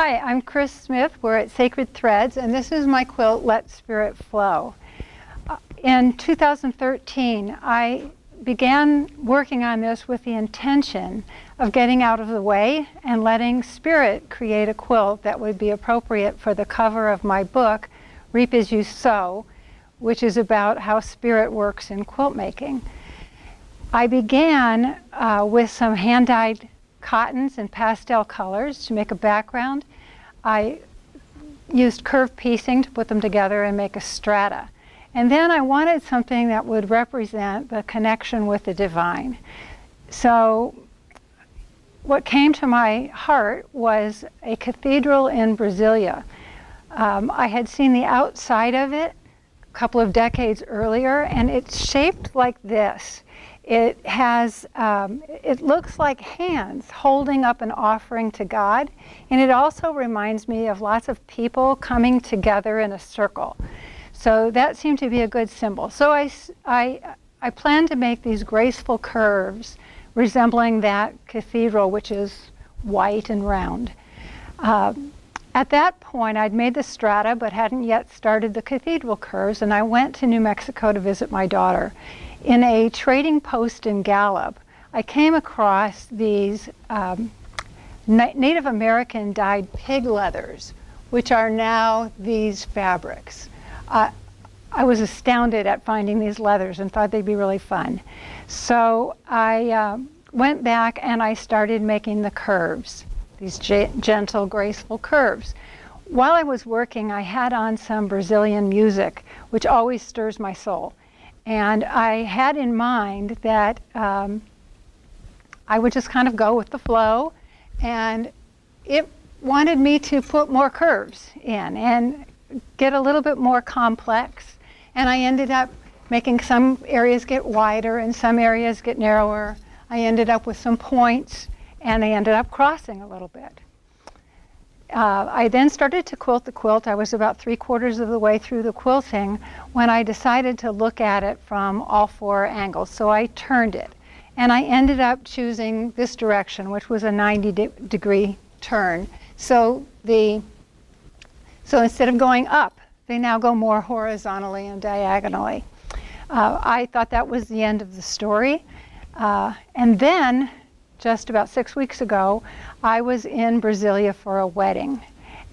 Hi, I'm Chris Smith. We're at Sacred Threads, and this is my quilt, Let Spirit Flow. In 2013, I began working on this with the intention of getting out of the way and letting Spirit create a quilt that would be appropriate for the cover of my book, Reap As You Sow, which is about how Spirit works in quilt making. I began with some hand-dyed cottons and pastel colors to make a background. I used curved piecing to put them together and make a strata. And then I wanted something that would represent the connection with the divine. So what came to my heart was a cathedral in Brasilia. I had seen the outside of it a couple of decades earlier, and it's shaped like this. It has, it looks like hands holding up an offering to God, and it also reminds me of lots of people coming together in a circle. So that seemed to be a good symbol. So I planned to make these graceful curves resembling that cathedral, which is white and round. At that point, I'd made the strata, but hadn't yet started the cathedral curves, and I went to New Mexico to visit my daughter. In a trading post in Gallup, I came across these Native American dyed pig leathers, which are now these fabrics. I was astounded at finding these leathers and thought they'd be really fun. So I went back and I started making the curves, these gentle, graceful curves. While I was working, I had on some Brazilian music, which always stirs my soul. And I had in mind that I would just kind of go with the flow, and it wanted me to put more curves in and get a little bit more complex. And I ended up making some areas get wider and some areas get narrower. I ended up with some points, and I ended up crossing a little bit. I then started to quilt the quilt. I was about 3/4 of the way through the quilting when I decided to look at it from all 4 angles. So I turned it, and I ended up choosing this direction, which was a 90-degree turn. So instead of going up, they now go more horizontally and diagonally. I thought that was the end of the story. And then, just about 6 weeks ago, I was in Brasilia for a wedding.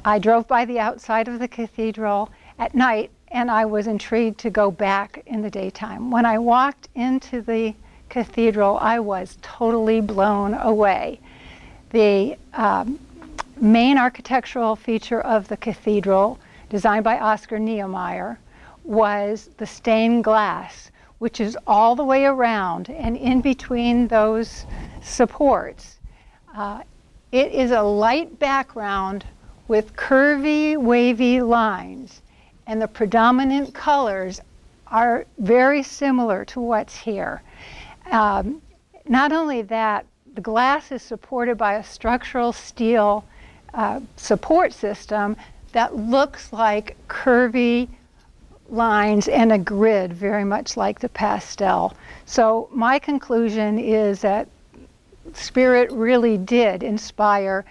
I drove by the outside of the cathedral at night, and I was intrigued to go back in the daytime. When I walked into the cathedral, I was totally blown away. The main architectural feature of the cathedral, designed by Oscar Niemeyer, was the stained glass, which is all the way around, and in between those supports. It is a light background with curvy, wavy lines, and the predominant colors are very similar to what's here. Not only that, the glass is supported by a structural steel support system that looks like curvy lines and a grid, very much like the pastel. So my conclusion is that Spirit really did inspire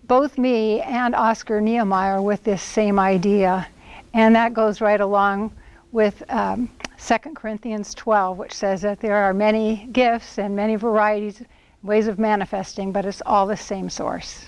both me and Oscar Niemeyer with this same idea. And that goes right along with 2 Corinthians 12, which says that there are many gifts and many varieties, ways of manifesting, but it's all the same source.